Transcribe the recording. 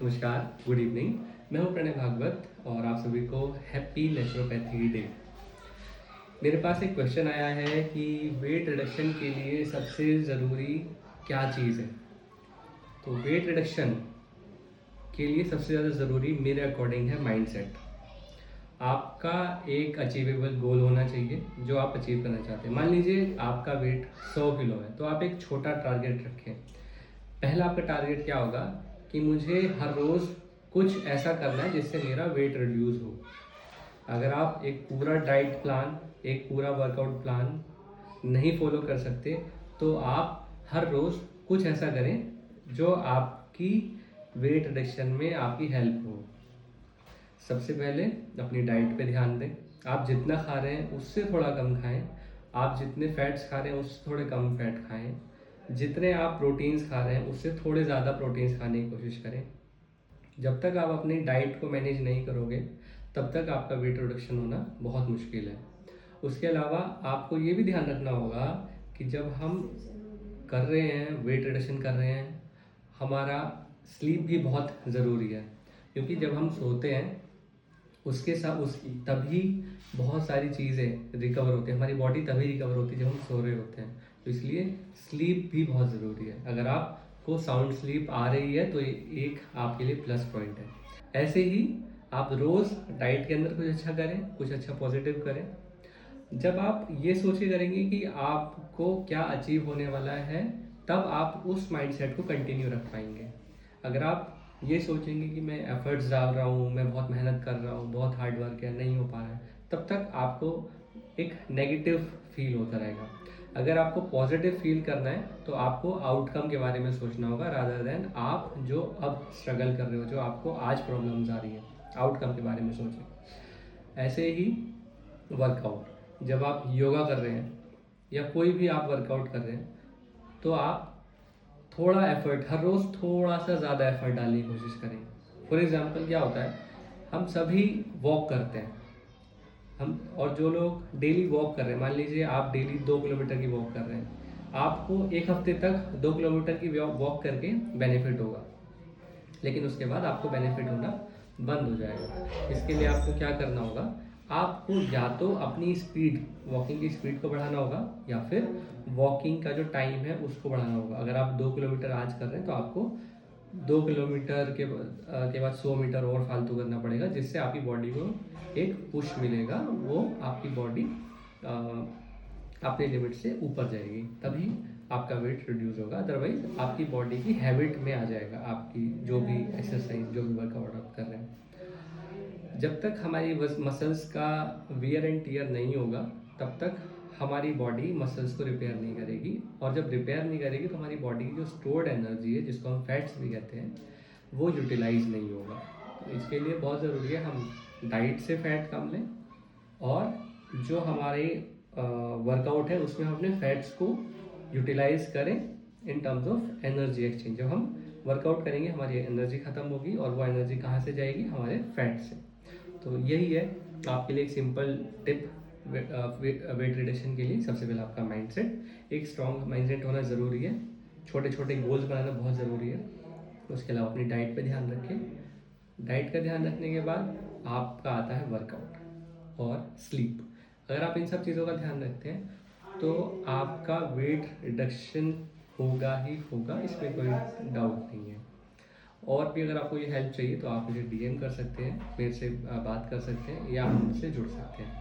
नमस्कार, good evening. मैं हूं प्रणय भागवत और आप सभी को हैप्पी नेचुरोपैथी डे। मेरे पास एक क्वेश्चन आया है कि वेट रिडक्शन के लिए सबसे ज़रूरी क्या चीज़ है। तो वेट रिडक्शन के लिए सबसे ज़्यादा ज़रूरी मेरे अकॉर्डिंग है माइंडसेट। आपका एक अचीवेबल गोल होना चाहिए जो आप अचीव करना चाहते हैं। मान लीजिए आपका वेट 100 किलो है, तो आप एक छोटा टारगेट रखें। पहला आपका टारगेट क्या होगा कि मुझे हर रोज़ कुछ ऐसा करना है जिससे मेरा वेट रिड्यूस हो। अगर आप एक पूरा डाइट प्लान, एक पूरा वर्कआउट प्लान नहीं फॉलो कर सकते, तो आप हर रोज़ कुछ ऐसा करें जो आपकी वेट रिडक्शन में आपकी हेल्प हो। सबसे पहले अपनी डाइट पे ध्यान दें। आप जितना खा रहे हैं उससे थोड़ा कम खाएं। आप जितने फैट्स खा रहे हैं उससे थोड़े कम फैट खाएं। जितने आप प्रोटीन्स खा रहे हैं उससे थोड़े ज़्यादा प्रोटीन्स खाने की कोशिश करें। जब तक आप अपनी डाइट को मैनेज नहीं करोगे तब तक आपका वेट रिडक्शन होना बहुत मुश्किल है। उसके अलावा आपको ये भी ध्यान रखना होगा कि जब हम कर रहे हैं, वेट रिडक्शन कर रहे हैं, हमारा स्लीप भी बहुत ज़रूरी है। क्योंकि जब हम सोते हैं उसके साथ तभी बहुत सारी चीज़ें रिकवर होती हैं। हमारी बॉडी तभी रिकवर होती है जब हम सो रहे होते हैं। तो इसलिए स्लीप भी बहुत ज़रूरी है। अगर आपको साउंड स्लीप आ रही है तो एक आपके लिए प्लस पॉइंट है। ऐसे ही आप रोज़ डाइट के अंदर कुछ अच्छा करें, कुछ अच्छा पॉजिटिव करें। जब आप ये सोच के करेंगे कि आपको क्या अचीव होने वाला है, तब आप उस माइंडसेट को कंटिन्यू रख पाएंगे। अगर आप ये सोचेंगे कि मैं एफर्ट्स डाल रहा हूँ, मैं बहुत मेहनत कर रहा हूँ, बहुत हार्ड वर्क है, नहीं हो पा रहा है, तब तक आपको एक नेगेटिव फील होता रहेगा। अगर आपको पॉजिटिव फील करना है तो आपको आउटकम के बारे में सोचना होगा, रादर देन आप जो अब स्ट्रगल कर रहे हो, जो आपको आज प्रॉब्लम्स आ रही है, आउटकम के बारे में सोचें। ऐसे ही वर्कआउट, जब आप योगा कर रहे हैं या कोई भी आप वर्कआउट कर रहे हैं, तो आप थोड़ा एफर्ट, हर रोज़ थोड़ा सा ज़्यादा एफर्ट डालने की कोशिश करें। फॉर एग्जांपल क्या होता है, हम सभी वॉक करते हैं, हम और जो लोग डेली वॉक कर रहे हैं, मान लीजिए आप डेली 2 किलोमीटर की वॉक कर रहे हैं, आपको एक हफ्ते तक 2 किलोमीटर की वॉक करके बेनिफिट होगा, लेकिन उसके बाद आपको बेनिफिट होना बंद हो जाएगा। इसके लिए आपको क्या करना होगा, आपको या तो अपनी स्पीड, वॉकिंग की स्पीड को बढ़ाना होगा, या फिर वॉकिंग का जो टाइम है उसको बढ़ाना होगा। अगर आप 2 किलोमीटर आज कर रहे हैं तो आपको 2 किलोमीटर के बाद 100 मीटर और फालतू करना पड़ेगा, जिससे आपकी बॉडी को एक पुश मिलेगा, वो आपकी बॉडी अपने लिमिट से ऊपर जाएगी, तभी आपका वेट रिड्यूस होगा। अदरवाइज आपकी बॉडी की हैबिट में आ जाएगा, आपकी जो भी एक्सरसाइज, जो भी वर्कआउट आप कर रहे हैं। जब तक हमारी मसल्स का वियर एंड टीयर नहीं होगा तब तक हमारी बॉडी मसल्स को रिपेयर नहीं करेगी, और जब रिपेयर नहीं करेगी तो हमारी बॉडी की जो स्टोर्ड एनर्जी है, जिसको हम फैट्स भी कहते हैं, वो यूटिलाइज नहीं होगा। तो इसके लिए बहुत ज़रूरी है हम डाइट से फैट कम लें, और जो हमारे वर्कआउट है उसमें हम अपने फैट्स को यूटिलाइज करें in terms of energy exchange. जब हम वर्कआउट करेंगे हमारी एनर्जी खत्म होगी, और वो एनर्जी कहाँ से जाएगी, हमारे फैट से। तो यही है आपके लिए एक सिंपल टिप वेट रिडक्शन के लिए। सबसे पहले आपका माइंडसेट, एक स्ट्रॉन्ग माइंडसेट होना ज़रूरी है। छोटे छोटे गोल्स बनाना बहुत ज़रूरी है। उसके अलावा अपनी डाइट पे ध्यान रखें। डाइट का ध्यान रखने के बाद आपका आता है वर्कआउट और स्लीप। अगर आप इन सब चीज़ों का ध्यान रखते हैं तो आपका वेट रिडक्शन होगा ही होगा, इसमें कोई डाउट नहीं है। और भी अगर आपको ये हेल्प चाहिए तो आप मुझे डीएम कर सकते हैं, मेरे से बात कर सकते हैं, या मुझसे जुड़ सकते हैं।